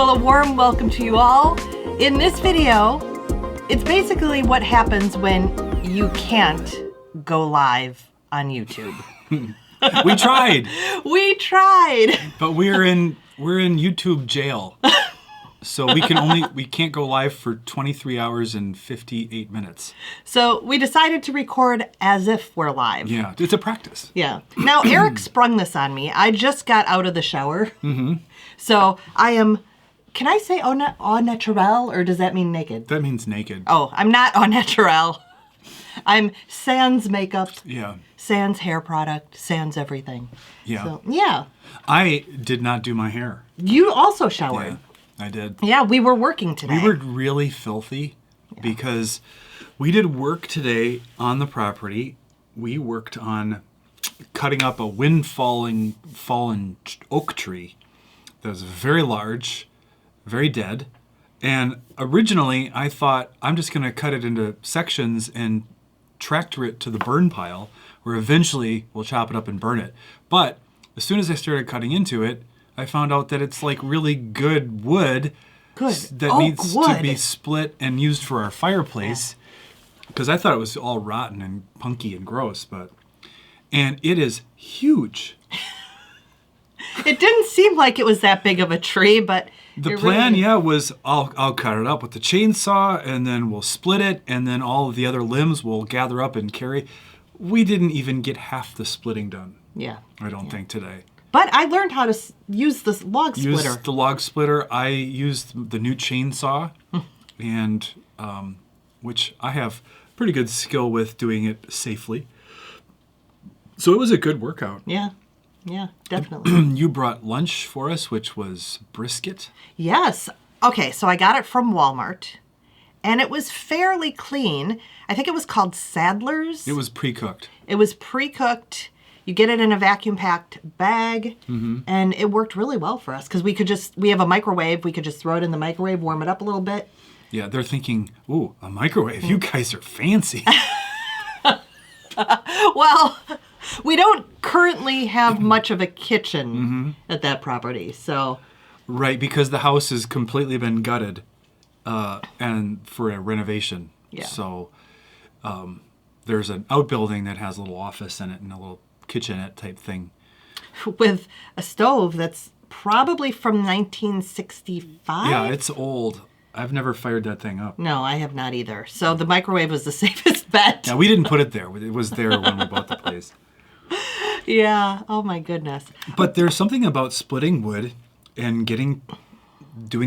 Well, a warm welcome to you all. In this video, it's basically what happens when you can't go live on YouTube. We tried. We tried. But we're in YouTube jail. So we can't go live for 23 hours and 58 minutes. So we decided to record as if we're live. Yeah, it's a practice. Yeah. Now, Eric sprung this on me. I just got out of the shower. Mm-hmm. So I am, can I say au naturel, or does that mean naked? That means naked. Oh, I'm not au naturel. I'm sans makeup. Yeah. Sans hair product. Sans everything. Yeah. So, yeah. I did not do my hair. You also showered. Yeah, I did. Yeah, we were working today. We were really filthy because we did work today on the property. We worked on cutting up a fallen oak tree that was very large, very dead. And originally I thought I'm just going to cut it into sections and tractor it to the burn pile, where eventually we'll chop it up and burn it. But as soon as I started cutting into it, I found out that it's like really good wood that needs to be split and used for our fireplace. Because I thought it was all rotten and punky and gross, and it is huge. It didn't seem like it was that big of a tree, but the plan, was I'll cut it up with the chainsaw, and then we'll split it, and then all of the other limbs we'll gather up and carry. We didn't even get half the splitting done. Yeah. I don't think today. But I learned how to use the log splitter. Use the log splitter. I used the new chainsaw, and which I have pretty good skill with doing it safely. So it was a good workout. Yeah, definitely. You brought lunch for us, which was brisket. Yes. Okay, so I got it from Walmart, and it was fairly clean. I think it was called Sadler's. It was pre-cooked. It was pre-cooked. You get it in a vacuum-packed bag, and it worked really well for us because we have a microwave. We could just throw it in the microwave, warm it up a little bit. Yeah, they're thinking, ooh, a microwave. You guys are fancy. Well, we don't currently have much of a kitchen at that property, so. Right, because the house has completely been gutted and for a renovation. Yeah. So there's an outbuilding that has a little office in it and a little kitchenette type thing. With a stove that's probably from 1965. Yeah, it's old. I've never fired that thing up. No, I have not either. So the microwave was the safest bet. Yeah, we didn't put it there. It was there when we bought the place. Yeah. Oh my goodness. But there's something about splitting wood and doing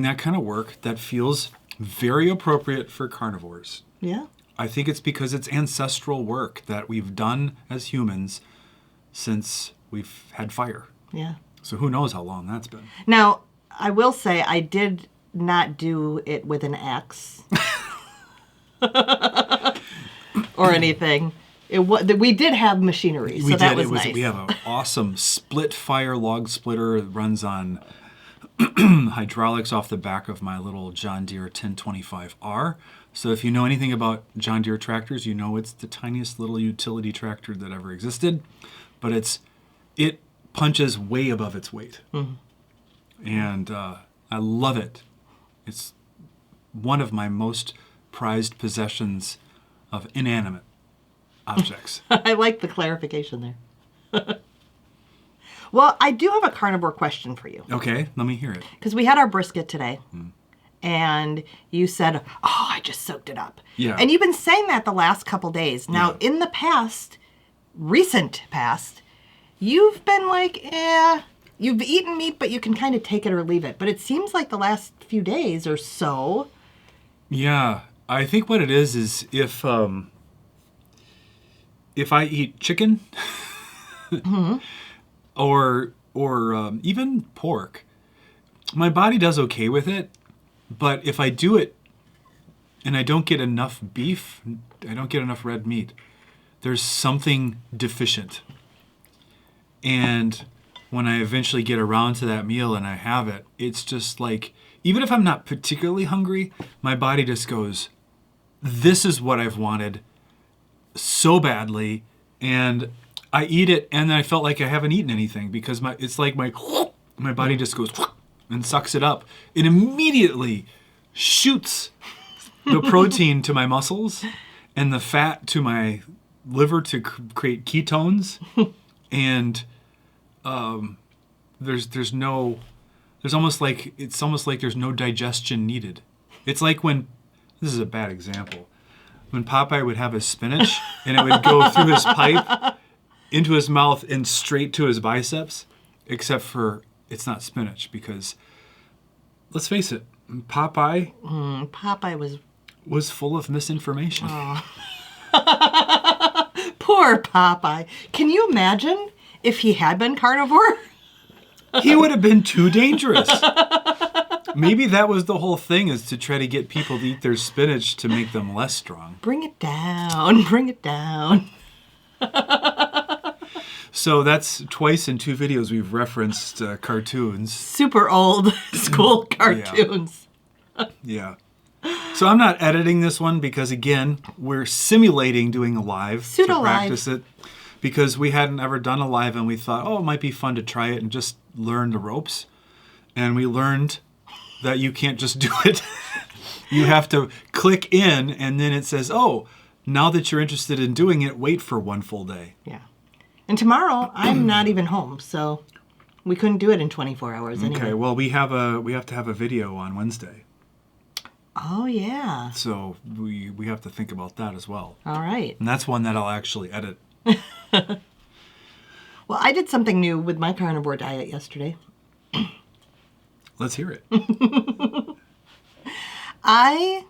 that kind of work that feels very appropriate for carnivores. Yeah. I think it's because it's ancestral work that we've done as humans since we've had fire. Yeah. So who knows how long that's been. Now, I will say I did not do it with an axe or anything. We did have machinery, so that was nice. We have an awesome split fire log splitter. It runs on hydraulics off the back of my little John Deere 1025R. So if you know anything about John Deere tractors, you know it's the tiniest little utility tractor that ever existed. But it punches way above its weight. And I love it. It's one of my most prized possessions of inanimate objects. I like the clarification there. Well, I do have a carnivore question for you. Okay, let me hear it. Because we had our brisket today, and you said, oh, I just soaked it up. Yeah. And you've been saying that the last couple days. Now, in the past, recent past, you've been like, you've eaten meat, but you can kind of take it or leave it. But it seems like the last few days or so. Yeah, I think what it is if I eat chicken or even pork, my body does okay with it. But if I do it and I don't get enough beef, I don't get enough red meat, there's something deficient. And when I eventually get around to that meal and I have it, it's just like, even if I'm not particularly hungry, my body just goes, this is what I've wanted so badly. And I eat it, and then I felt like I haven't eaten anything because it's like my body just goes, and sucks it up and immediately shoots the protein to my muscles and the fat to my liver to create ketones. And it's almost like there's no digestion needed. It's like when, this is a bad example, when Popeye would have his spinach and it would go through his pipe into his mouth and straight to his biceps, except for it's not spinach because, let's face it, Popeye was full of misinformation. Poor Popeye. Can you imagine if he had been carnivore? He would have been too dangerous. Maybe that was the whole thing, is to try to get people to eat their spinach to make them less strong. Bring it down. Bring it down. So that's twice in 2 videos we've referenced cartoons. Super old school cartoons. Yeah. So I'm not editing this one because, again, we're simulating doing a live to practice it, because we hadn't ever done a live and we thought, oh, it might be fun to try it and just learn the ropes. And we learned that you can't just do it. You have to click in and then it says, oh, now that you're interested in doing it, wait for 1 full day. Yeah. And tomorrow I'm not even home, so we couldn't do it in 24 hours anyway. Okay, well, we have to have a video on Wednesday. Oh, yeah. So we have to think about that as well. All right. And that's one that I'll actually edit. Well, I did something new with my carnivore diet yesterday. Let's hear it. I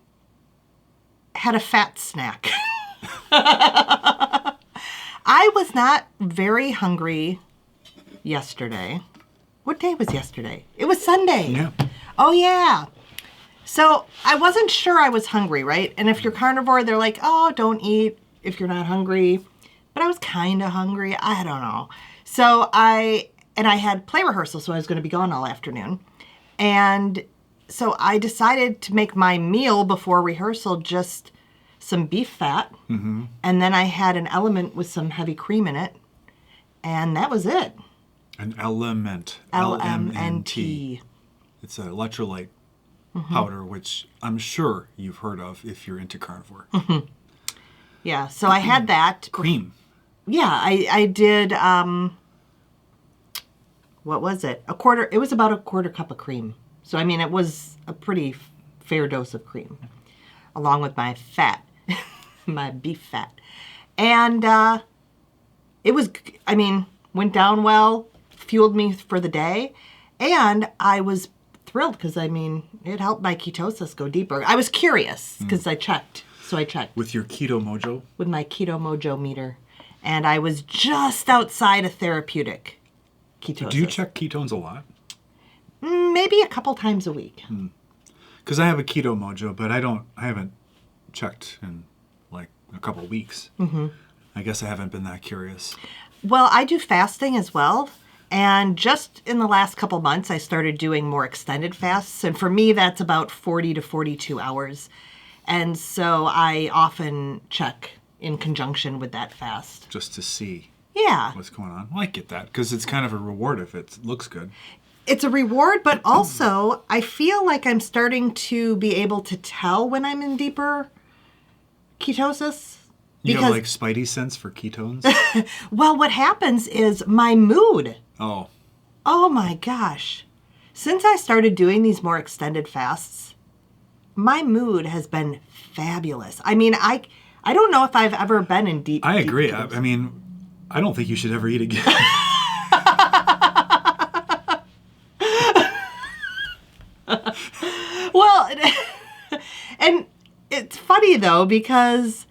had a fat snack. I was not very hungry yesterday. What day was yesterday? It was Sunday. Yeah. Oh, yeah. So I wasn't sure I was hungry, right? And if you're carnivore, they're like, oh, don't eat if you're not hungry. But I was kind of hungry. I don't know. So I had play rehearsal, so I was going to be gone all afternoon. And so I decided to make my meal before rehearsal just some beef fat. Mm-hmm. And then I had an element with some heavy cream in it. And that was it. An element. LMNT. It's an electrolyte powder, which I'm sure you've heard of if you're into carnivore. Yeah, so I had that. Cream. Yeah, I did, what was it? It was about a quarter cup of cream. So, I mean, it was a pretty fair dose of cream, along with my fat, my beef fat. And it was, went down well, fueled me for the day. And I was thrilled because, it helped my ketosis go deeper. I was curious because I checked. So I checked. With your Keto Mojo? With my Keto Mojo meter. And I was just outside of therapeutic ketosis. Do you check ketones a lot? Maybe a couple times a week. Because I have a Keto Mojo, but I haven't checked in like a couple of weeks. Mm-hmm. I guess I haven't been that curious. Well, I do fasting as well. And just in the last couple months, I started doing more extended fasts. And for me, that's about 40 to 42 hours. And so I often check in conjunction with that fast. Just to see what's going on. Well, I get that, because it's kind of a reward if it looks good. It's a reward, but also I feel like I'm starting to be able to tell when I'm in deeper ketosis. You have like spidey sense for ketones? Well, what happens is my mood. Oh my gosh. Since I started doing these more extended fasts, my mood has been fabulous. I don't know if I've ever been in deep. I agree. I don't think you should ever eat again. Well, and it's funny though, because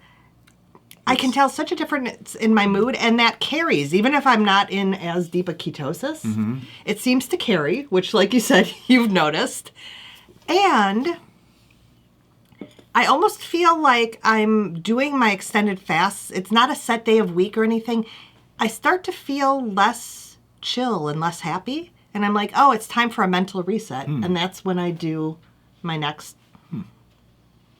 I can tell such a difference in my mood, and that carries. Even if I'm not in as deep a ketosis, it seems to carry, which, like you said, you've noticed. And I almost feel like I'm doing my extended fasts. It's not a set day of week or anything. I start to feel less chill and less happy. And I'm like, oh, it's time for a mental reset. And that's when I do my next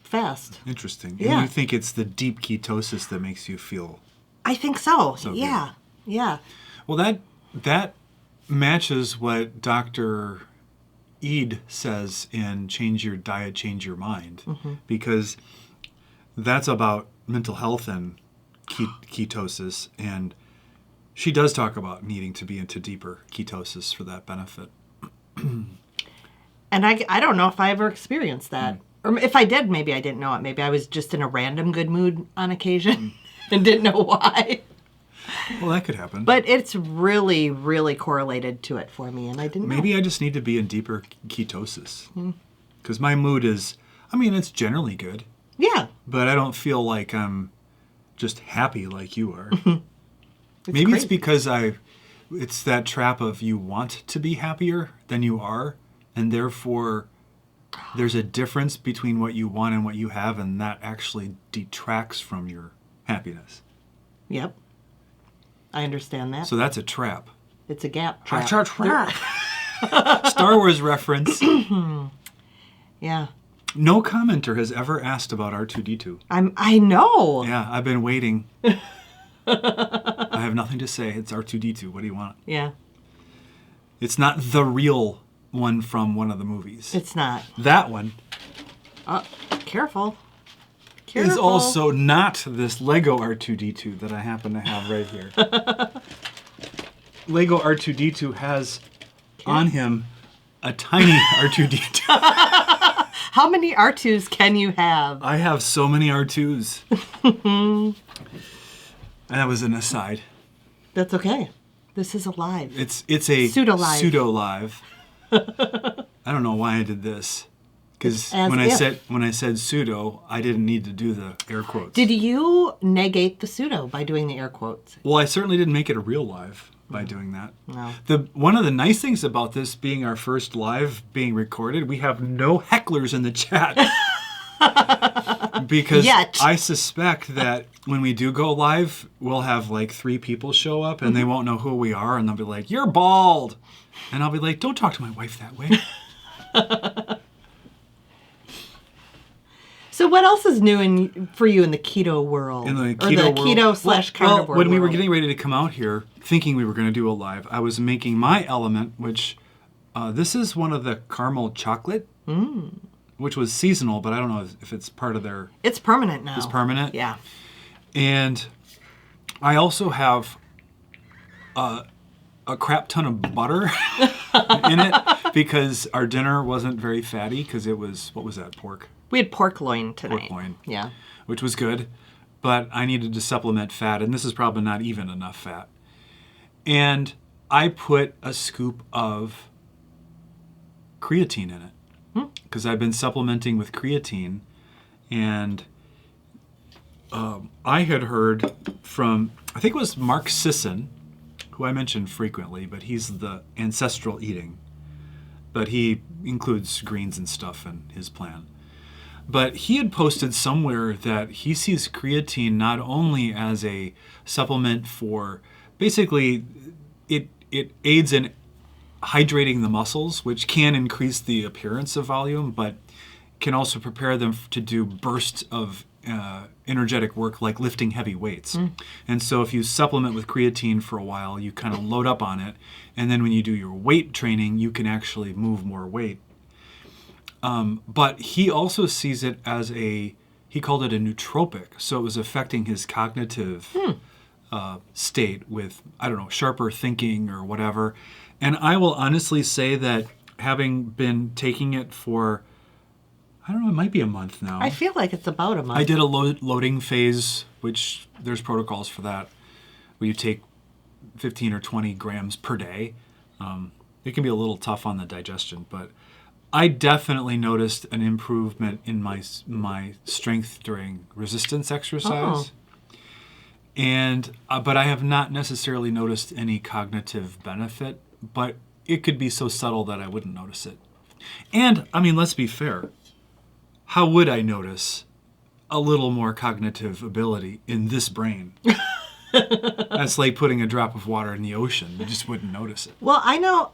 fast. Interesting. Yeah. And you think it's the deep ketosis that makes you feel... I think so. So yeah. Good. Yeah. Well, that matches what Dr. Eid says in Change Your Diet, Change Your Mind, because that's about mental health and ketosis, and she does talk about needing to be into deeper ketosis for that benefit. And I don't know if I ever experienced that. Or if I did, maybe I didn't know it. Maybe I was just in a random good mood on occasion and didn't know why. Well, that could happen. But it's really, really correlated to it for me, and I didn't know. Maybe I just need to be in deeper ketosis. Because my mood is, I mean, it's generally good. Yeah. But I don't feel like I'm just happy like you are. Maybe crazy. it's because it's that trap of you want to be happier than you are, and therefore there's a difference between what you want and what you have, and that actually detracts from your happiness. Yep. I understand that. So that's a trap. It's a gap trap. Trap. Star Wars reference. Yeah. No commenter has ever asked about R2-D2. I know. Yeah, I've been waiting. I have nothing to say. It's R2-D2. What do you want? Yeah. It's not the real one from one of the movies. It's not. That one Careful. is also not this Lego R2-D2 that I happen to have right here. Lego R2-D2 has on him a tiny R2-D2. How many R2s can you have? I have so many R2s. And that was an aside. That's okay. This is alive. It's a Pseudo-live. pseudo-live. I don't know why I did this. Because when I said pseudo, I didn't need to do the air quotes. Did you negate the pseudo by doing the air quotes? Well, I certainly didn't make it a real live by doing that. No. One of the nice things about this being our first live being recorded, we have no hecklers in the chat. Because Yet. I suspect that when we do go live, we'll have like 3 people show up and they won't know who we are, and they'll be like, "You're bald." And I'll be like, "Don't talk to my wife that way." So what else is new for you in the keto world? In the or keto the world. keto/carnivore Well, when we were world? getting ready to come out here, thinking we were going to do a live, I was making my element, which this is one of the caramel chocolate, which was seasonal, but I don't know if it's part of their... It's permanent now. It's permanent? Yeah. And I also have a crap ton of butter in it because our dinner wasn't very fatty because it was, what was that, pork? We had pork loin tonight. Pork loin. Yeah. Which was good, but I needed to supplement fat, and this is probably not even enough fat. And I put a scoop of creatine in it because I've been supplementing with creatine, and I had heard from, I think it was Mark Sisson, who I mention frequently, but he's the ancestral eating, but he includes greens and stuff in his plan. But he had posted somewhere that he sees creatine not only as a supplement for, basically, it aids in hydrating the muscles, which can increase the appearance of volume, but can also prepare them to do bursts of energetic work like lifting heavy weights. And so if you supplement with creatine for a while, you kind of load up on it, and then when you do your weight training, you can actually move more weight. But he also sees it as he called it a nootropic. So it was affecting his cognitive state with, I don't know, sharper thinking or whatever. And I will honestly say that having been taking it for, I don't know, it might be a month now. I feel like it's about a month. I did a loading phase, which there's protocols for that, where you take 15 or 20 grams per day. It can be a little tough on the digestion, but I definitely noticed an improvement in my strength during resistance exercise. And but I have not necessarily noticed any cognitive benefit, but it could be so subtle that I wouldn't notice it. And I mean, let's be fair. How would I notice a little more cognitive ability in this brain? That's like putting a drop of water in the ocean. You just wouldn't notice it. Well, I know...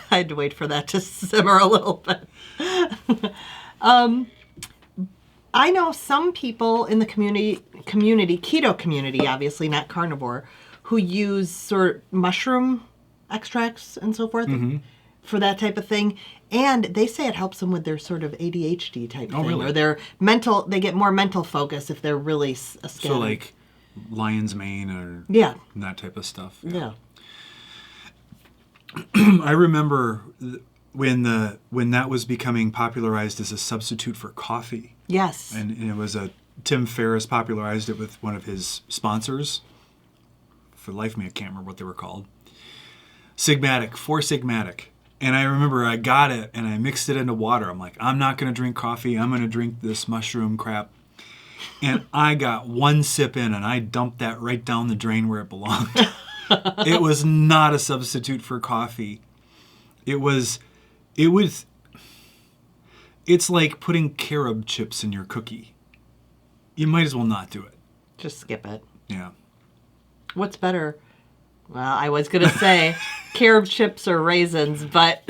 I had to wait for that to simmer a little bit. I know some people in the community, keto community, obviously not carnivore, who use sort of mushroom extracts and so forth for that type of thing. And they say it helps them with their sort of ADHD type thing. Really? Or their mental, they get more mental focus if they're really scattered. So like lion's mane or that type of stuff. Yeah. I remember when that was becoming popularized as a substitute for coffee. Yes. And it was Tim Ferriss popularized it with one of his sponsors. For the life of me, I can't remember what they were called. Sigmatic, 4 Sigmatic. And I remember I got it and I mixed it into water. I'm like, I'm not going to drink coffee. I'm going to drink this mushroom crap. And I got one sip in and I dumped that right down the drain where it belonged. It was not a substitute for coffee. It's like putting carob chips in your cookie. You might as well not do it. Just skip it. Yeah. What's better? Well, I was going to say carob chips or raisins, but...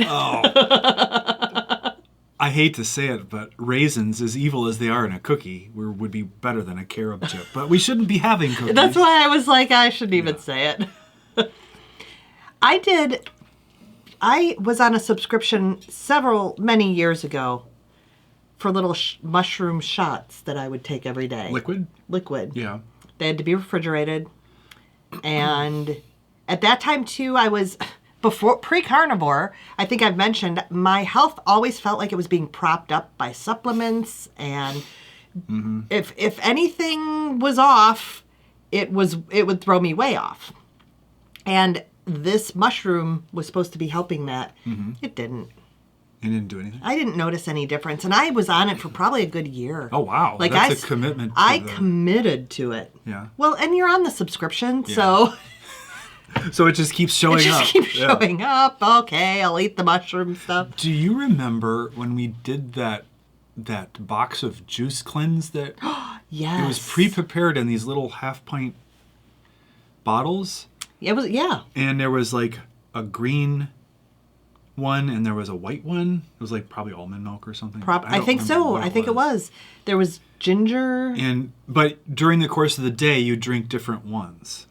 I hate to say it, but raisins, as evil as they are in a cookie, would be better than a carob chip. But we shouldn't be having cookies. That's why I was like, I shouldn't even say it. I was on a subscription many years ago for little mushroom shots that I would take every day. Liquid. Yeah. They had to be refrigerated. And at that time, too, I was... Before pre-carnivore, I think I've mentioned, my health always felt like it was being propped up by supplements, and if anything was off, it would throw me way off. And this mushroom was supposed to be helping that. It didn't. It didn't do anything? I didn't notice any difference, and I was on it for probably a good year. Oh, wow. Like that's a commitment. Committed to it. Yeah. Well, and you're on the subscription, so... So it just keeps showing up. It just keeps showing up. Okay, I'll eat the mushroom stuff. Do you remember when we did that box of juice cleanse that yes. It was pre-prepared in these little half-pint bottles? It was, yeah. And there was like a green one and there was a white one. It was like probably almond milk or something. I think so. I think it was. There was ginger. But during the course of the day, you drink different ones.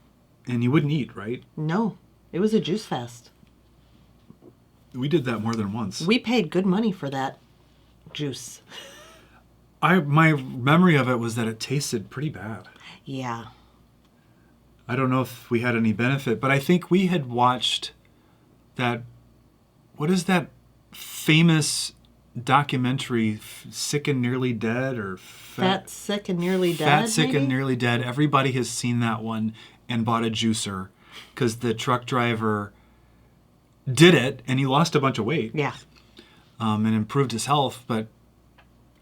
And you wouldn't eat, right? No. It was a juice fast. We did that more than once. We paid good money for that juice. My memory of it was that it tasted pretty bad. Yeah. I don't know if we had any benefit, but I think we had watched that... What is that famous documentary, Sick and Nearly Dead? Or Fat, Sick, and Nearly Dead, Fat, Sick, maybe? and Nearly Dead. Everybody has seen that one and bought a juicer because the truck driver did it and he lost a bunch of weight. Yeah. And improved his health, but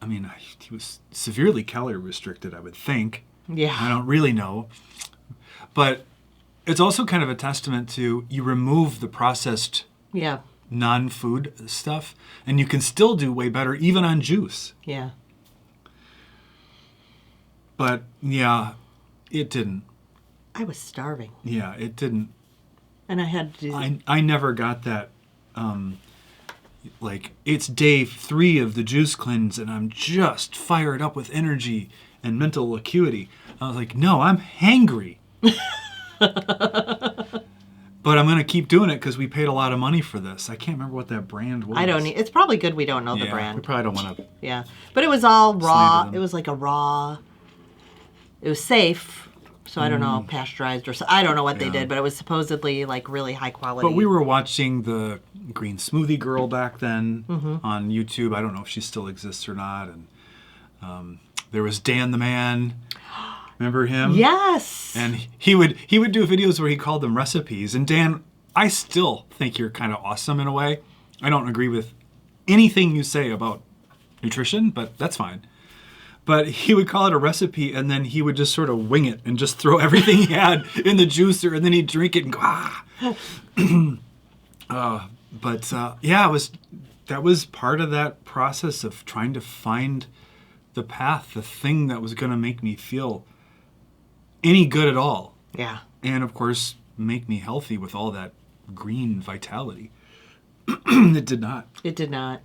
I mean, he was severely calorie restricted, I would think. Yeah. I don't really know. But it's also kind of a testament to you remove the processed non-food stuff and you can still do way better even on juice. Yeah. But yeah, it didn't. I was starving. Yeah, it didn't. And I had to... I never got that, like, it's day 3 of the juice cleanse and I'm just fired up with energy and mental acuity. I was like, no, I'm hangry. But I'm going to keep doing it because we paid a lot of money for this. I can't remember what that brand was. It's probably good we don't know the brand. We probably don't want to... Yeah. But it was all raw. It was like a raw... It was safe. So I don't know, pasteurized or so. I don't know what they did, but it was supposedly like really high quality. But we were watching the Green Smoothie Girl back then on YouTube. I don't know if she still exists or not. And there was Dan the Man. Remember him? Yes. And he would do videos where he called them recipes. And Dan, I still think you're kind of awesome in a way. I don't agree with anything you say about nutrition, but that's fine. But he would call it a recipe, and then he would just sort of wing it and just throw everything he had in the juicer, and then he'd drink it and go, that was part of that process of trying to find the path, the thing that was going to make me feel any good at all. Yeah. And, of course, make me healthy with all that green vitality. It did not. It did not.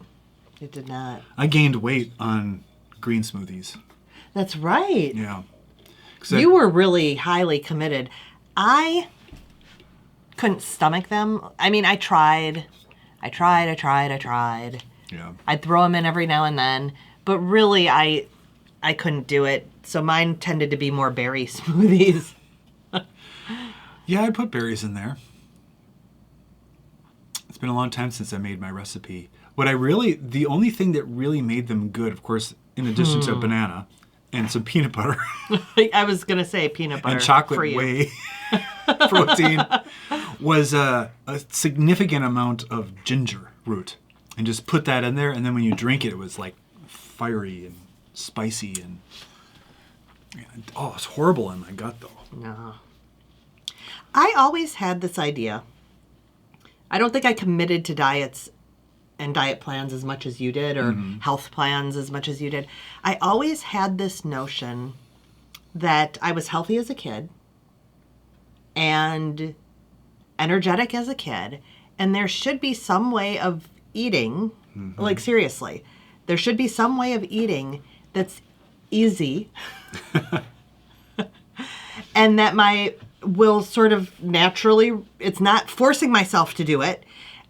It did not. I gained weight on... green smoothies. That's right. Yeah. You were really highly committed. I couldn't stomach them. I mean, I tried. Yeah. I'd throw them in every now and then, but really I couldn't do it. So mine tended to be more berry smoothies. Yeah, I'd put berries in there. It's been a long time since I made my recipe. The only thing that really made them good, of course, in addition to banana and some peanut butter I was going to say peanut butter and chocolate for you. whey protein, was a significant amount of ginger root. And just put that in there, and then when you drink it, it was like fiery and spicy and it's horrible in my gut though. No. I always had this idea. I don't think I committed to diets and diet plans as much as you did, or health plans as much as you did. I always had this notion that I was healthy as a kid and energetic as a kid, and there should be some way of eating, like seriously, there should be some way of eating that's easy and that will sort of naturally, it's not forcing myself to do it,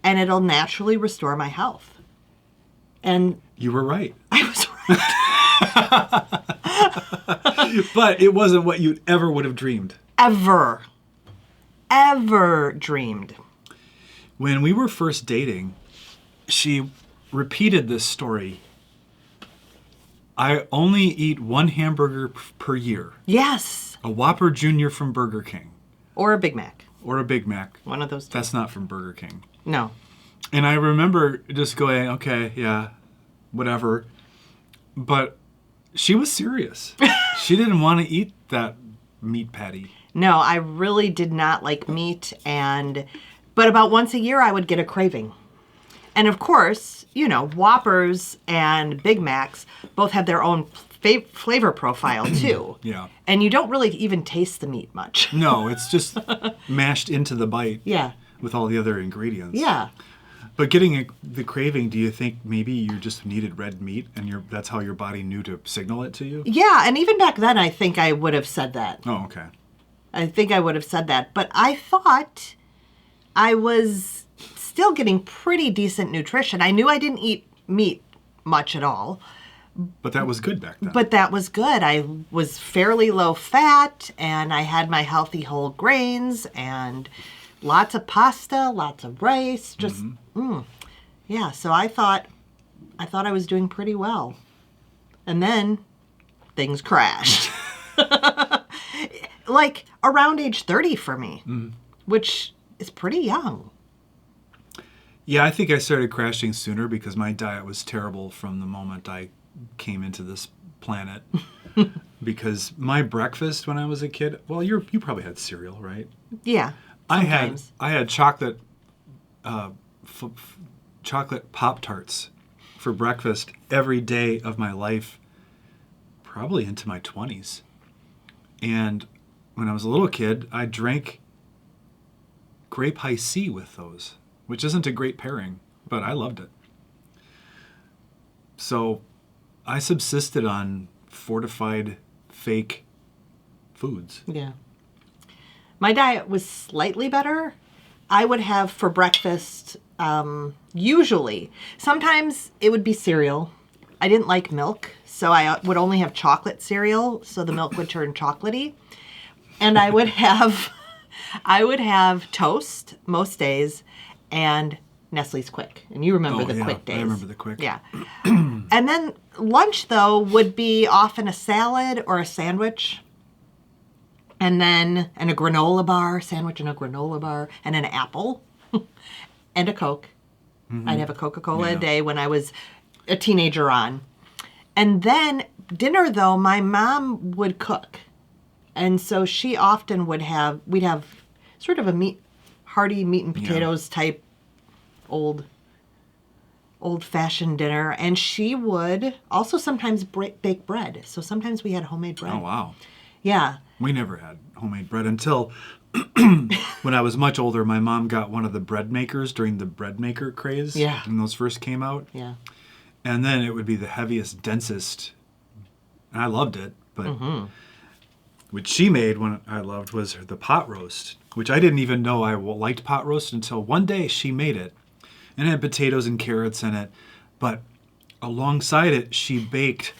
and it'll naturally restore my health. And you were right. I was right. But it wasn't what you ever would have dreamed. Ever dreamed. When we were first dating, she repeated this story. I only eat one hamburger per year. Yes. A Whopper Jr. from Burger King. Or a Big Mac. Or a Big Mac. One of those two. That's not from Burger King. No. And I remember just going, okay, yeah, whatever. But she was serious. She didn't want to eat that meat patty. No, I really did not like meat, but about once a year I would get a craving. And of course, Whoppers and Big Macs both have their own flavor profile too. Yeah. And you don't really even taste the meat much. No, it's just mashed into the bite. Yeah. With all the other ingredients. Yeah. But getting the craving, do you think maybe you just needed red meat and that's how your body knew to signal it to you? Yeah, and even back then I think I would have said that. Oh, okay. I think I would have said that. But I thought I was still getting pretty decent nutrition. I knew I didn't eat meat much at all. But that was good back then. But that was good. I was fairly low fat, and I had my healthy whole grains, and lots of pasta, lots of rice. Just, yeah. So I thought I was doing pretty well. And then things crashed. Like around age 30 for me, which is pretty young. Yeah, I think I started crashing sooner because my diet was terrible from the moment I came into this planet. Because my breakfast when I was a kid, well, you probably had cereal, right? Yeah. Sometimes. I had chocolate chocolate Pop-Tarts for breakfast every day of my life, probably into my 20s. And when I was a little kid, I drank grape high C with those, which isn't a great pairing, but I loved it. So I subsisted on fortified fake foods. Yeah. My diet was slightly better. I would have for breakfast, usually, sometimes it would be cereal. I didn't like milk, so I would only have chocolate cereal, so the milk would turn chocolatey. And I would have toast most days and Nestle's Quick. And you remember the Quick days. I remember the Quick. Yeah. And then lunch, though, would be often a salad or a sandwich. And then a granola bar, sandwich and a granola bar, and an apple and a Coke. I'd have a Coca-Cola a day when I was a teenager on. And then dinner, though, my mom would cook. And so she often we'd have sort of a hearty meat and potatoes type old-fashioned dinner. And she would also sometimes bake bread. So sometimes we had homemade bread. Oh, wow. Yeah. We never had homemade bread until when I was much older. My mom got one of the bread makers during the bread maker craze. Yeah. When those first came out. Yeah. And then it would be the heaviest, densest. And I loved it. But what she made, when I loved, was the pot roast. which I didn't even know I liked pot roast until one day she made it. And it had potatoes and carrots in it. But alongside it, she baked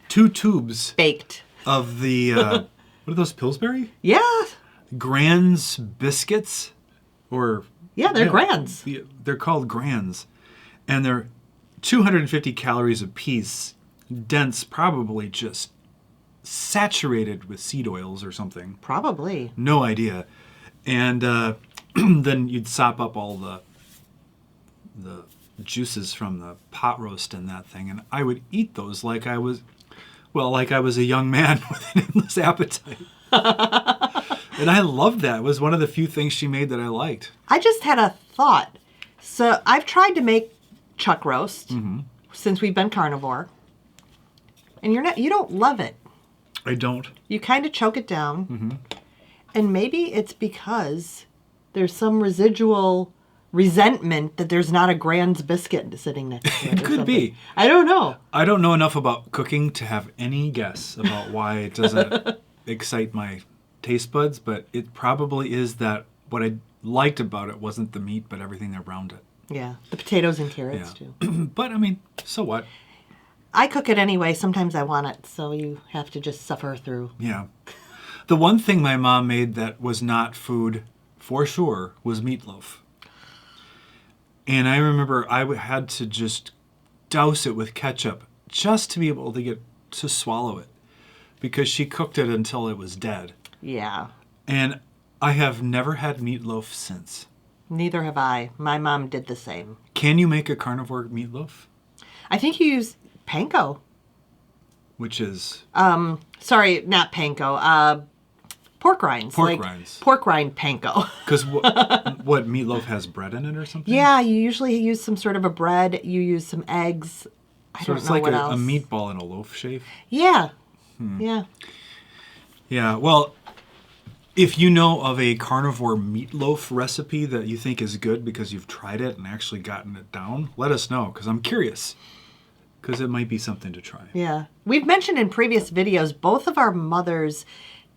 2 tubes Baked. of the, what are those, Pillsbury? Yeah. Grands biscuits? Or... Yeah, they're Grands. They're called Grands. And they're 250 calories a piece, dense, probably just saturated with seed oils or something. Probably. No idea. And then you'd sop up all the juices from the pot roast in that thing, and I would eat those like I was a young man with an endless appetite. And I loved that. It was one of the few things she made that I liked. I just had a thought. So I've tried to make chuck roast since we've been carnivore, and you don't love it. I don't. You kind of choke it down, and maybe it's because there's some residual resentment that there's not a Grand's biscuit sitting next to it. It could be. I don't know. I don't know enough about cooking to have any guess about why it doesn't excite my taste buds, but it probably is that what I liked about it wasn't the meat, but everything around it. Yeah, the potatoes and carrots too. But I mean, so what? I cook it anyway. Sometimes I want it, so you have to just suffer through. Yeah. The one thing my mom made that was not food, for sure, was meatloaf. And I remember I had to just douse it with ketchup just to be able to get to swallow it, because she cooked it until it was dead. Yeah. And I have never had meatloaf since. Neither have I. My mom did the same. Can you make a carnivore meatloaf? I think you use panko. Which is? Sorry, not panko. Pork rinds. Pork rinds. Pork rind panko. Because what, meatloaf has bread in it or something? Yeah, you usually use some sort of a bread. You use some eggs. I so don't it's know like what a else. meatball in a loaf shape? Yeah. Yeah. Yeah, well, if you know of a carnivore meatloaf recipe that you think is good because you've tried it and actually gotten it down, let us know, because I'm curious. Because it might be something to try. Yeah. We've mentioned in previous videos, both of our mothers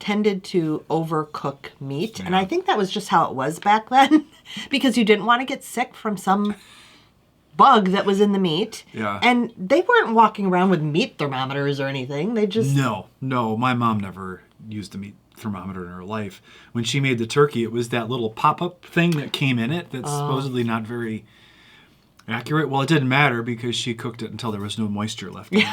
tended to overcook meat. Yeah. And I think that was just how it was back then. Because you didn't want to get sick from some bug that was in the meat. Yeah. And they weren't walking around with meat thermometers or anything. They just... No. My mom never used a meat thermometer in her life. When she made the turkey, it was that little pop-up thing that came in it that's supposedly not very accurate. Well, it didn't matter because she cooked it until there was no moisture left in it.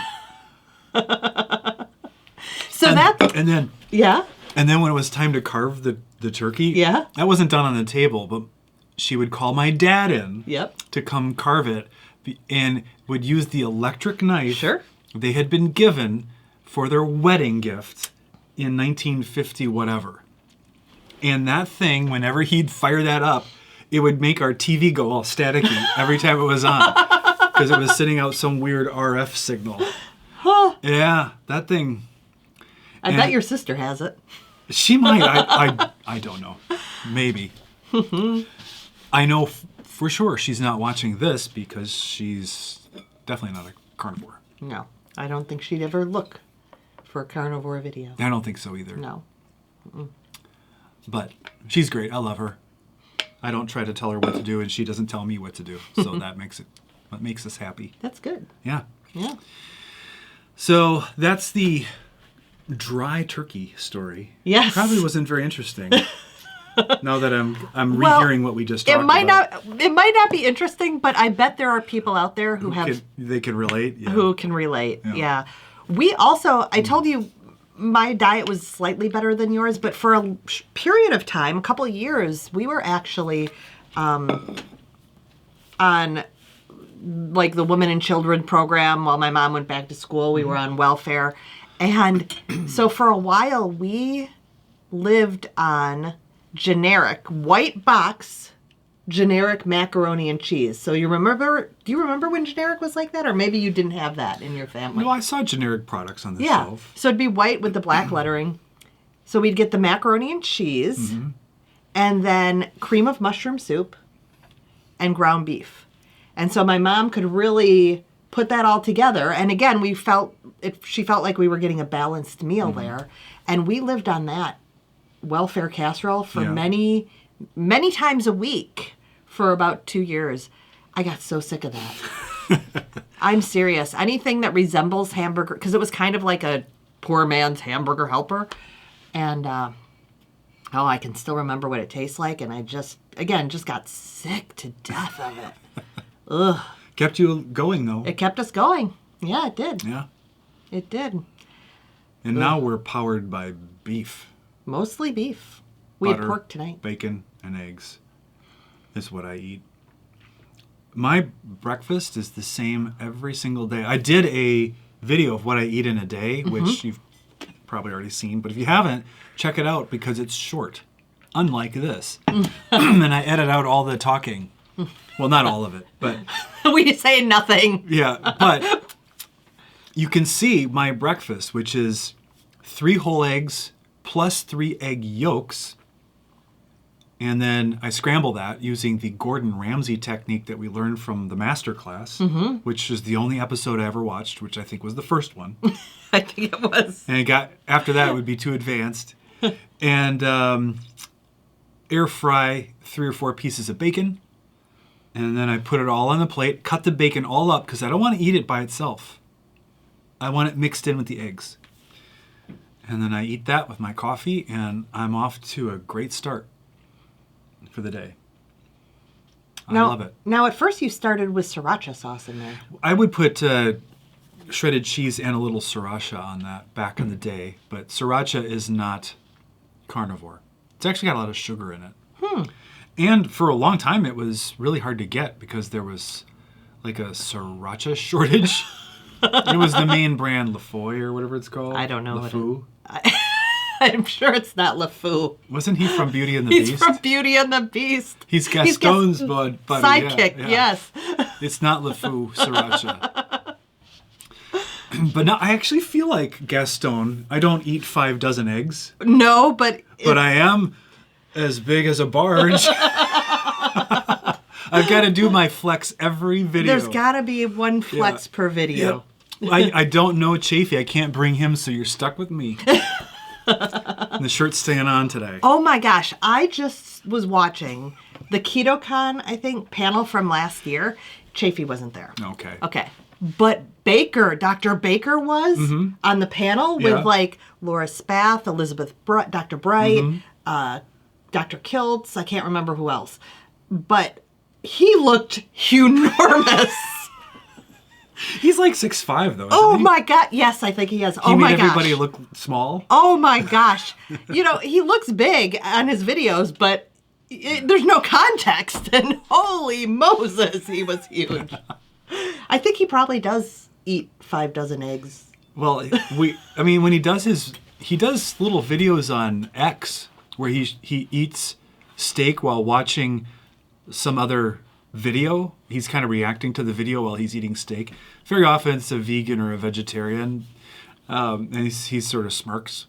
And then Yeah? And then when it was time to carve the turkey, Yeah. that wasn't done on the table, but she would call my dad in to come carve it and would use the electric knife Sure. they had been given for their wedding gift in 1950 whatever. And that thing, whenever he'd fire that up, it would make our TV go all staticky every time it was on because it was sending out some weird RF signal. Huh. Yeah, that thing. I bet your sister has it. She might. I don't know. Maybe. I know for sure she's not watching this because she's definitely not a carnivore. No. I don't think she'd ever look for a carnivore video. I don't think so either. No. But she's great. I love her. I don't try to tell her what to do, and she doesn't tell me what to do. So that makes us happy. That's good. Yeah. Yeah. So that's the dry turkey story. Yes. Probably wasn't very interesting. Now that I'm rehearing what we just talked about. It might not be interesting, but I bet there are people out there who they can relate. Yeah. Who can relate. Yeah. We also, I told you my diet was slightly better than yours, but for a period of time, a couple of years, we were actually on like the Women and Children program while my mom went back to school. We were on welfare. And so for a while, we lived on generic white box, generic macaroni and cheese. So do you remember when generic was like that? Or maybe you didn't have that in your family. No, I saw generic products on the shelf. So it'd be white with the black lettering. So we'd get the macaroni and cheese and then cream of mushroom soup and ground beef. And so my mom could really put that all together. And again, she felt like we were getting a balanced meal there. And we lived on that welfare casserole for Yeah. many, many times a week for about 2 years. I got so sick of that. I'm serious. Anything that resembles hamburger, because it was kind of like a poor man's hamburger helper. And, I can still remember what it tastes like. And I just got sick to death of it. Ugh. Kept you going, though. It kept us going. Yeah, it did. Yeah. It did. And now we're powered by beef. Mostly beef. We Butter, had pork tonight. Bacon and eggs is what I eat. My breakfast is the same every single day. I did a video of what I eat in a day, which you've probably already seen. But if you haven't, check it out because it's short, unlike this. And I edit out all the talking. Well, not all of it, but... We say nothing. Yeah, but you can see my breakfast, which is 3 whole eggs plus 3 egg yolks. And then I scramble that using the Gordon Ramsay technique that we learned from the master class, which is the only episode I ever watched, which I think was the first one. I think it was. And after that, it would be too advanced. And air fry 3 or 4 pieces of bacon. And then I put it all on the plate, cut the bacon all up because I don't want to eat it by itself. I want it mixed in with the eggs. And then I eat that with my coffee, and I'm off to a great start for the day. I love it. Now, at first you started with sriracha sauce in there. I would put shredded cheese and a little sriracha on that back in the day, but sriracha is not carnivore. It's actually got a lot of sugar in it. And for a long time, it was really hard to get because there was like a sriracha shortage. It was the main brand, Lafoy or whatever it's called. I don't know. LeFou. I'm sure it's not LeFou. Wasn't he from Beauty and the Beast? He's from Beauty and the Beast. He's Gaston's buddy. Sidekick, yeah. yes. It's not LeFou sriracha. But no, I actually feel like Gaston. I don't eat 5 dozen eggs. No, but I am as big as a barge. I've got to do my flex every video. There's got to be one flex per video. Yep. I don't know Chafee. I can't bring him, so you're stuck with me. And the shirt's staying on today. Oh my gosh. I just was watching the KetoCon, I think, panel from last year. Chafee wasn't there. Okay. But Dr. Baker was on the panel with like Laura Spath, Dr. Bright, Dr. Kiltz. I can't remember who else. But he looked enormous. He's like 6'5", though. Oh isn't he? my God. Yes, I think he is. He made everybody look small. Oh my gosh. He looks big on his videos, but there's no context. And holy Moses, he was huge. I think he probably does eat 5 dozen eggs. Well, when he does little videos on X where he eats steak while watching some other video. He's kind of reacting to the video while he's eating steak. Very often it's a vegan or a vegetarian, and he sort of smirks.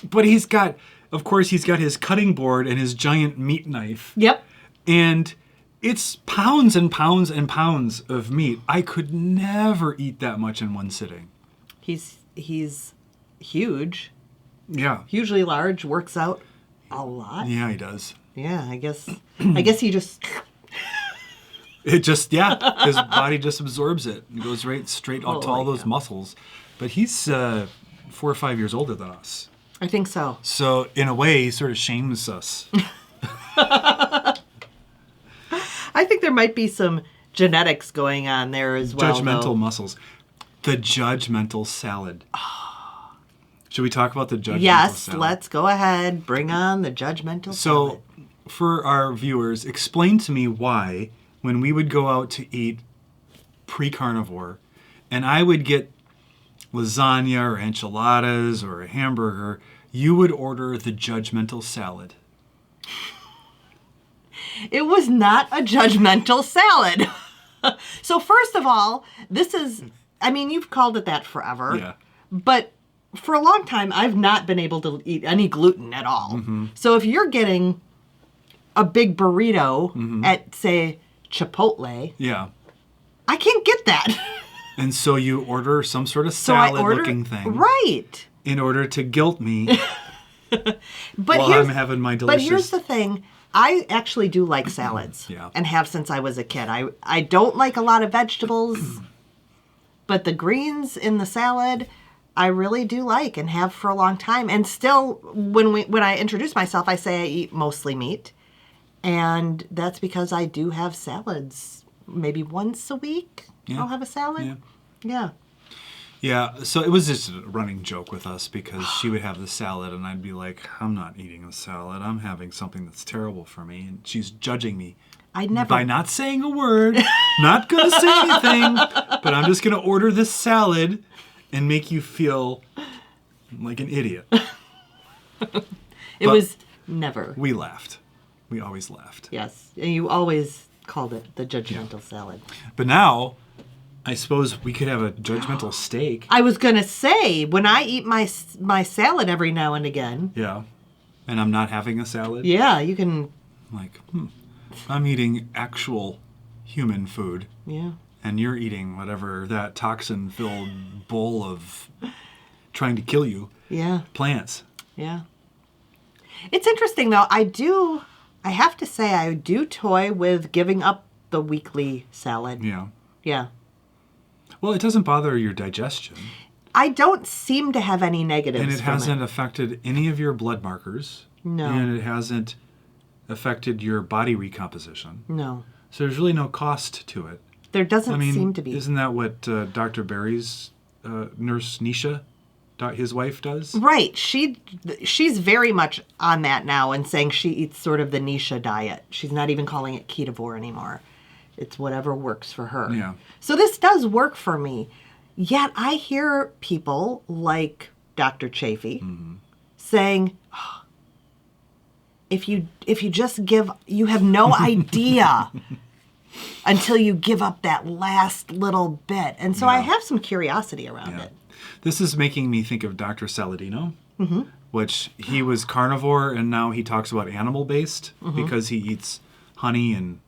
But he's got his cutting board and his giant meat knife. Yep. And it's pounds and pounds and pounds of meat. I could never eat that much in one sitting. He's huge. Yeah. Hugely large, works out a lot. Yeah, he does. Yeah, I guess he just... his body just absorbs it and goes straight to all those muscles. But he's 4 or 5 years older than us. I think so. So in a way, he sort of shames us. I think there might be some genetics going on there as well. Judgmental muscles. The judgmental salad. Should we talk about the judgmental salad? Yes, let's go ahead. Bring on the judgmental salad. So, for our viewers, explain to me why, when we would go out to eat pre-carnivore, and I would get lasagna or enchiladas or a hamburger, you would order the judgmental salad. It was not a judgmental salad. So first of all, you've called it that forever. Yeah. But for a long time, I've not been able to eat any gluten at all. Mm-hmm. So if you're getting a big burrito at, say, Chipotle, I can't get that. And so you order some sort of salad-looking thing. Right. In order to guilt me But while I'm having my delicious... But here's the thing. I actually do like salads. Yeah. And have since I was a kid. I don't like a lot of vegetables, but the greens in the salad I really do like and have for a long time. And still, when I introduce myself, I say I eat mostly meat. And that's because I do have salads. Maybe once a week I'll have a salad. Yeah. Yeah, so it was just a running joke with us because she would have the salad and I'd be like, I'm not eating a salad. I'm having something that's terrible for me. And she's judging me by not saying a word, not going to say anything, but I'm just going to order this salad and make you feel like an idiot. It was never. We laughed. We always laughed. Yes, and you always called it the judgmental salad. But now... I suppose we could have a judgmental steak. I was going to say, when I eat my salad every now and again. Yeah. And I'm not having a salad. Yeah, you can. I'm like, I'm eating actual human food. Yeah. And you're eating whatever that toxin-filled bowl of trying to kill you. Yeah. Plants. Yeah. It's interesting, though. I have to say, I do toy with giving up the weekly salad. Yeah. Yeah. Well, it doesn't bother your digestion. I don't seem to have any negatives. And it hasn't affected any of your blood markers. No. And it hasn't affected your body recomposition. No. So there's really no cost to it. There doesn't seem to be. Isn't that what Dr. Barry's nurse Nisha, his wife, does? Right. She's very much on that now and saying she eats sort of the Nisha diet. She's not even calling it Carnivore anymore. It's whatever works for her. Yeah. So this does work for me. Yet I hear people like Dr. Chafee saying, oh, if you just give, you have no idea until you give up that last little bit. And so I have some curiosity around it. This is making me think of Dr. Saladino, which he was carnivore and now he talks about animal-based because he eats honey and...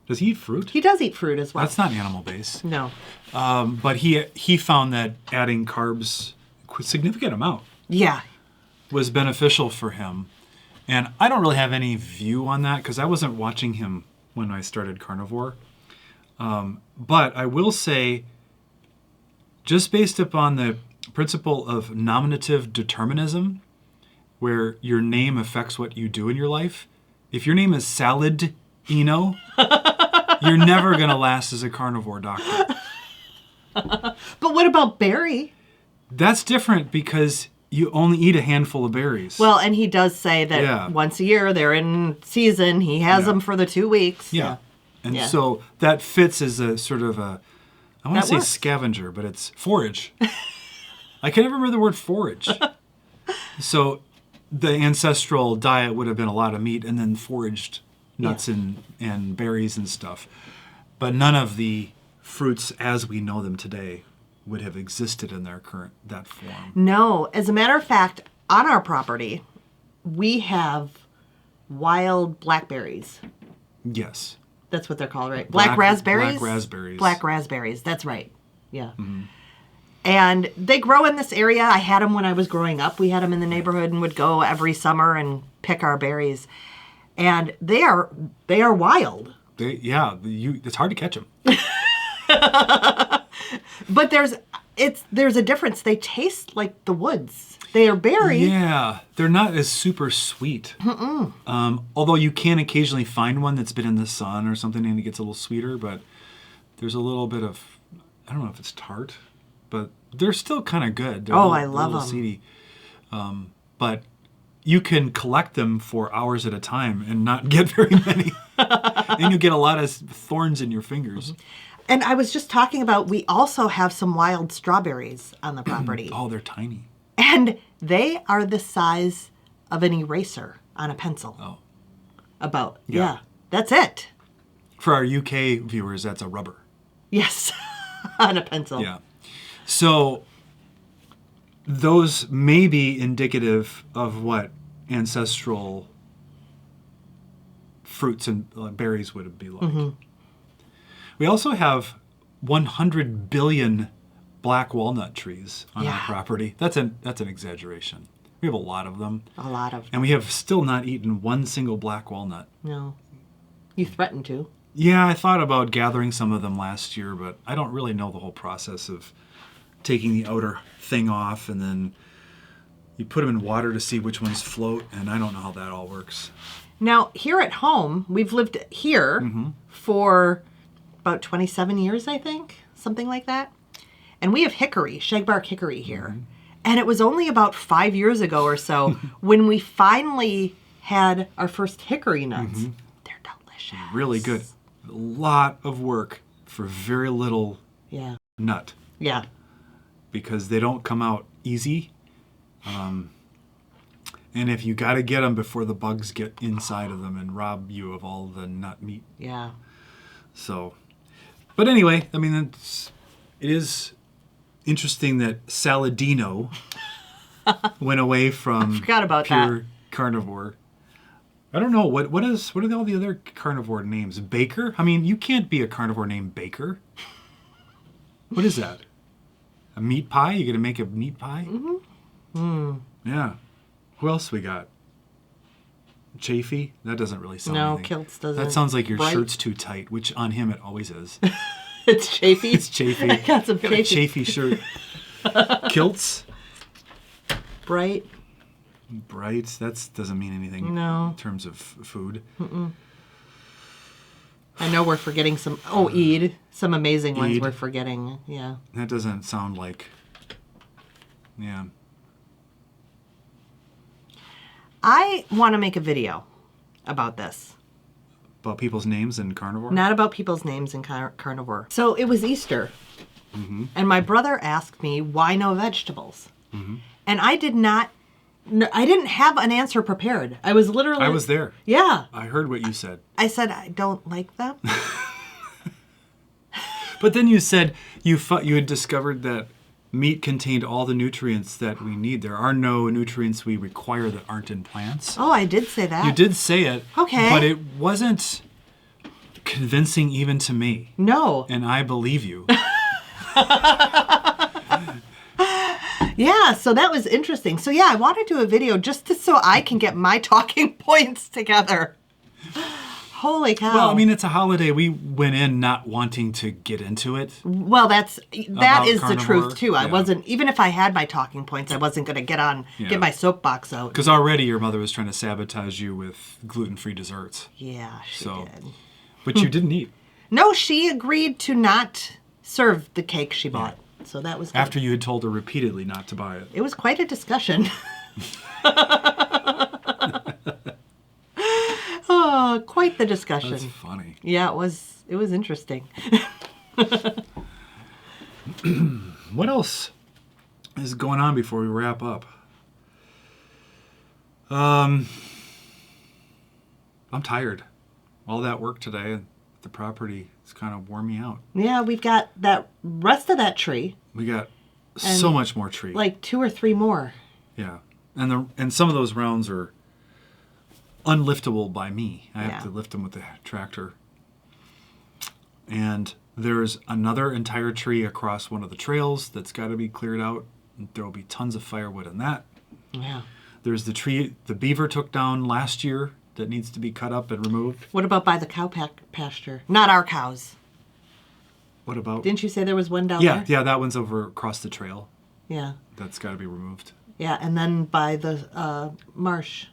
Does he eat fruit? He does eat fruit as well. That's not animal-based. No. But he found that adding carbs, a significant amount, was beneficial for him. And I don't really have any view on that because I wasn't watching him when I started carnivore. But I will say, just based upon the principle of nominative determinism, where your name affects what you do in your life, if your name is Saladino, you're never going to last as a carnivore doctor. But what about Barry? That's different because you only eat a handful of berries. Well, and he does say that once a year, they're in season. He has them for the 2 weeks. Yeah. And so that fits as a sort of a, I want to say scavenger, but it's forage. I can never remember the word forage. So the ancestral diet would have been a lot of meat and then foraged nuts and berries and stuff. But none of the fruits as we know them today would have existed in that form. No. As a matter of fact, on our property, we have wild blackberries. Yes. That's what they're called, right? Black raspberries? Black raspberries. Black raspberries. That's right. Yeah. Mm-hmm. And they grow in this area. I had them when I was growing up. We had them in the neighborhood and would go every summer and pick our berries. And they are wild. It's hard to catch them. But there's a difference. They taste like the woods. They are berry. Yeah, they're not as super sweet. Although you can occasionally find one that's been in the sun or something and it gets a little sweeter, but there's a little bit of, I don't know if it's tart, but they're still kind of good. They're I love them. Seedy. But you can collect them for hours at a time and not get very many. And you get a lot of thorns in your fingers. And I was just talking about, we also have some wild strawberries on the property. Oh, they're tiny. And they are the size of an eraser on a pencil. Oh. About. Yeah. That's it. For our UK viewers, that's a rubber. Yes. On a pencil. Yeah. So those may be indicative of what ancestral fruits and berries would be like. Mm-hmm. We also have 100 billion black walnut trees on our property. That's an exaggeration. We have a lot of them. A lot of them. And we have still not eaten one single black walnut. No. You threatened to. Yeah, I thought about gathering some of them last year, but I don't really know the whole process of taking the outer thing off, and then you put them in water to see which ones float, and I don't know how that all works. Now, here at home, we've lived here for about 27 years, I think. Something like that. And we have hickory, shagbark hickory here. And it was only about 5 years ago or so when we finally had our first hickory nuts. They're delicious. Really good. A lot of work for very little nut. Yeah. Because they don't come out easy. And if you got to get them before the bugs get inside of them and rob you of all the nut meat. Yeah. So, but anyway, I mean, it is interesting that Saladino went away from forgot about pure carnivore. I don't know what are all the other carnivore names? Baker? I mean, you can't be a carnivore named Baker. What is that? A meat pie? You gonna make a meat pie? Yeah. Who else we got? Chafee? That doesn't really sound No, anything. Kilts doesn't. That sounds like your Bright. shirt's too tight, which on him it always is. It's Chafee. It's Chafee. I got some a Chafee. Chafee shirt. Kilts? Bright. Bright? That doesn't mean anything in terms of food. I know we're forgetting some. Oh, Eid. Some amazing ones Eid. we're forgetting. Yeah. That doesn't sound like... Yeah. I want to make a video about this. About people's names in carnivore? Not about people's names in carnivore. So it was Easter. And my brother asked me, why no vegetables? And I didn't have an answer prepared. I was literally... I was there. Yeah. I heard what you said. I said, I don't like them. But then you said you had discovered that meat contained all the nutrients that we need. There are no nutrients we require that aren't in plants. Oh, I did say that. You did say it. Okay. But it wasn't convincing even to me. No. And I believe you. Yeah, so that was interesting. So yeah, I want to do a video just so I can get my talking points together. Holy cow. Well, I mean, it's a holiday. We went in not wanting to get into it. Well, that is the carnivore. truth too. I Yeah. wasn't, even if I had my talking points, I wasn't going to get my soapbox out. Because already your mother was trying to sabotage you with gluten-free desserts. Yeah, she So- did. But you didn't eat. No, she agreed to not serve the cake she bought. So that was good. After you had told her repeatedly not to buy it. It was quite a discussion. Oh, quite the discussion. That's funny. Yeah, it was interesting. What else is going on before we wrap up? I'm tired. All that work today at the property has kind of worn me out. Yeah, we've got that rest of that tree. We got so much more tree. Like 2 or 3 more. Yeah. And some of those rounds are unliftable by me. I have to lift them with the tractor. And there's another entire tree across one of the trails that's got to be cleared out. There will be tons of firewood in that. Yeah. There's the tree the beaver took down last year that needs to be cut up and removed. What about by the cow pasture? Not our cows. What about? Didn't you say there was one down there? Yeah, that one's over across the trail. Yeah. That's got to be removed. Yeah, and then by the marsh.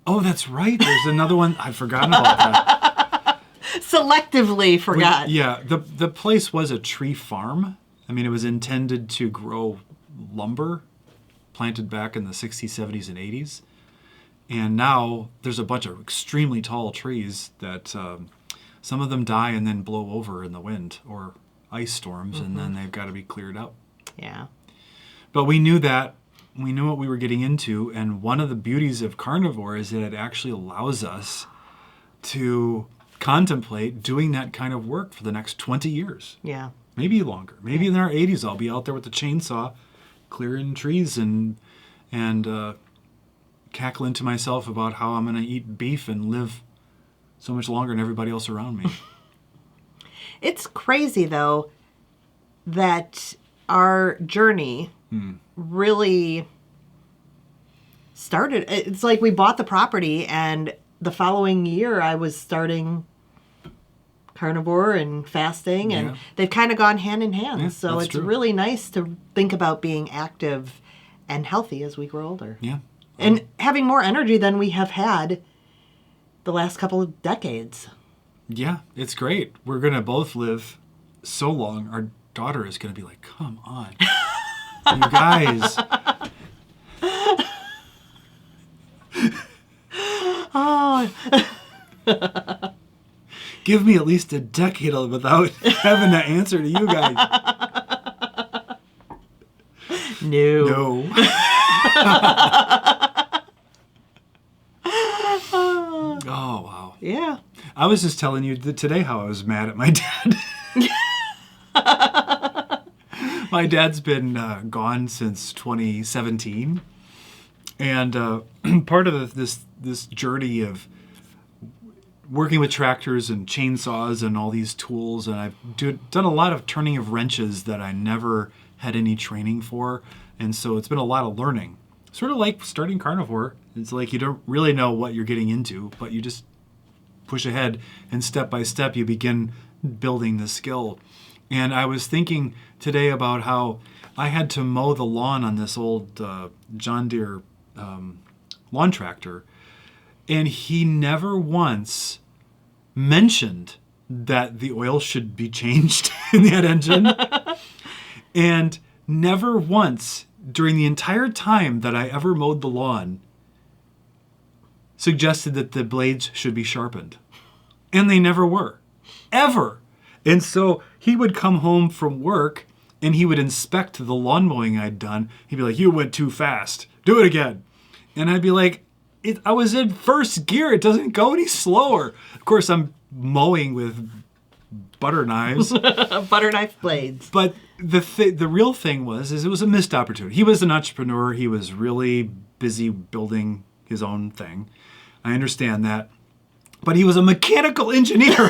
Oh, that's right. There's another one. I've forgotten about that. Selectively forgot. The place was a tree farm. I mean, it was intended to grow lumber, planted back in the 60s, 70s, and 80s. And now there's a bunch of extremely tall trees that some of them die and then blow over in the wind or ice storms, and then they've got to be cleared up. Yeah. But we knew that. We knew what we were getting into, and one of the beauties of carnivore is that it actually allows us to contemplate doing that kind of work for the next 20 years. Yeah. Maybe longer. Maybe in our 80s I'll be out there with the chainsaw clearing trees and cackling to myself about how I'm going to eat beef and live so much longer than everybody else around me. It's crazy, though, that our journey really started. It's like we bought the property, and the following year I was starting carnivore and fasting, and they've kind of gone hand in hand. Yeah, so it's true. really nice to think about being active and healthy as we grow older. Yeah. And having more energy than we have had the last couple of decades. Yeah, it's great. We're going to both live so long. Our daughter is going to be like, come on. You guys. Oh. Give me at least a decade without having to answer to you guys. No. No. Oh, wow. Yeah. I was just telling you today how I was mad at my dad. My dad's been gone since 2017. And part of this journey of working with tractors and chainsaws and all these tools, and I've done a lot of turning of wrenches that I never had any training for, and so it's been a lot of learning. Sort of like starting Carnivore. It's like you don't really know what you're getting into, but you just push ahead, and step by step you begin building the skill. And I was thinking today about how I had to mow the lawn on this old John Deere lawn tractor, and he never once mentioned that the oil should be changed in that engine. And never once during the entire time that I ever mowed the lawn suggested that the blades should be sharpened. And they never were. Ever. And so he would come home from work and he would inspect the lawn mowing I'd done. He'd be like, you went too fast. Do it again. And I'd be like, I was in first gear. It doesn't go any slower. Of course, I'm mowing with butter knives. Butter knife blades. But the real thing was it was a missed opportunity. He was an entrepreneur. He was really busy building his own thing. I understand that. But he was a mechanical engineer.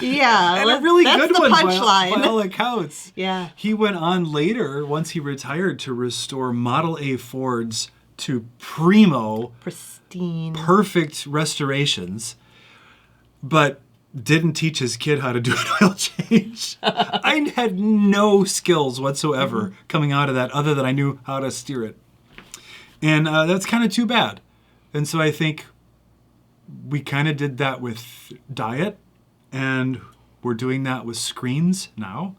Yeah. And a really that's good the one punchline. by all accounts. Yeah. He went on later, once he retired, to restore Model A Fords to primo, Pristine. perfect restorations, but didn't teach his kid how to do an oil change. I had no skills whatsoever coming out of that other than I knew how to steer it. And that's kind of too bad. And so I think we kind of did that with diet, and we're doing that with screens now.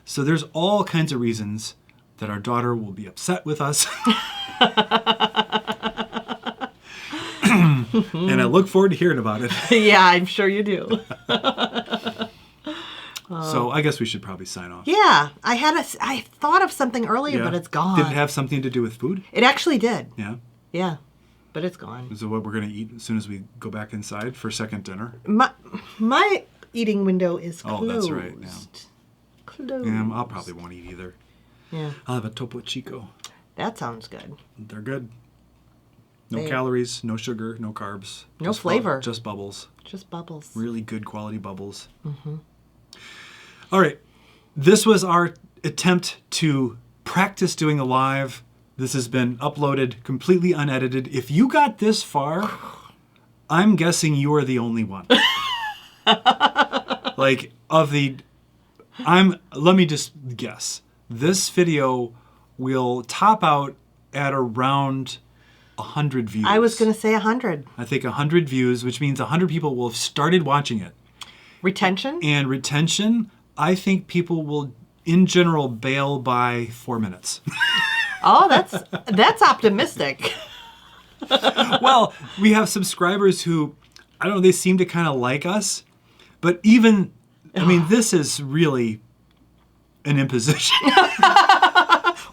So there's all kinds of reasons that our daughter will be upset with us. And I look forward to hearing about it. Yeah, I'm sure you do. So I guess we should probably sign off. Yeah, I thought of something earlier, Yeah. but it's gone. Did it have something to do with food? It actually did. Yeah. Yeah, but it's gone. Is it what we're going to eat as soon as we go back inside for second dinner? My eating window is closed. Oh, that's right, yeah. Closed. Yeah, I probably won't eat either. Yeah, I'll have a Topo Chico. that sounds good. They're good. No They- calories, no sugar, no carbs. No just flavor. Just bubbles. Just bubbles. Really good quality bubbles. Mm-hmm. All right. This was our attempt to practice doing a live. This has been uploaded completely unedited. If you got this far, I'm guessing you are the only one. Like, let me just guess. This video will top out at around 100 views. I was going to say 100. I think 100 views, which means 100 people will have started watching it. Retention? And retention, I think people will, in general, bail by 4 minutes. Oh, that's optimistic. Well, we have subscribers who, I don't know, they seem to kind of like us. But even, I mean, this is really an imposition.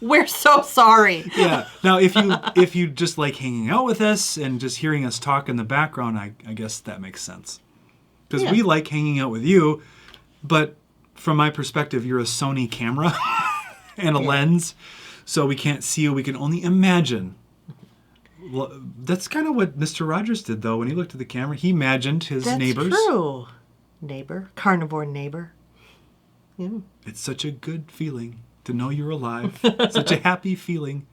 We're so sorry. Yeah. Now, if you just like hanging out with us and just hearing us talk in the background, I guess that makes sense. Because we like hanging out with you, but from my perspective, you're a Sony camera and a lens, so we can't see you. We can only imagine. That's kind of what Mr. Rogers did, though. When he looked at the camera, he imagined his neighbors. That's true. Neighbor. Carnivore neighbor. Yeah. It's such a good feeling to know you're alive. Such a happy feeling.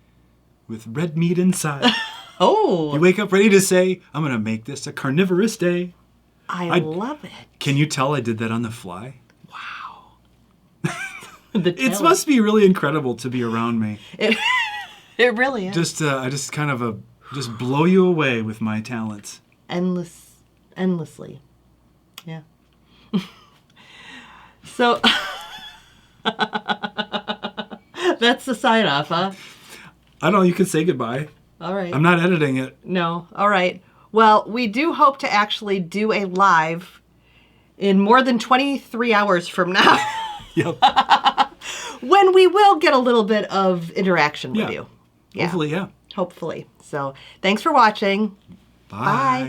with red meat inside. Oh. You wake up ready to say, I'm going to make this a carnivorous day. I love it. Can you tell I did that on the fly? Wow. It must be really incredible to be around me. It really is. I just kind of just blow you away with my talents. Endlessly. Yeah. So that's the sign off, huh? I don't know, you can say goodbye. All right. I'm not editing it. No. All right. Well, we do hope to actually do a live in more than 23 hours from now. Yep. When we will get a little bit of interaction with you. Yeah. Hopefully, yeah. Hopefully. So thanks for watching. Bye.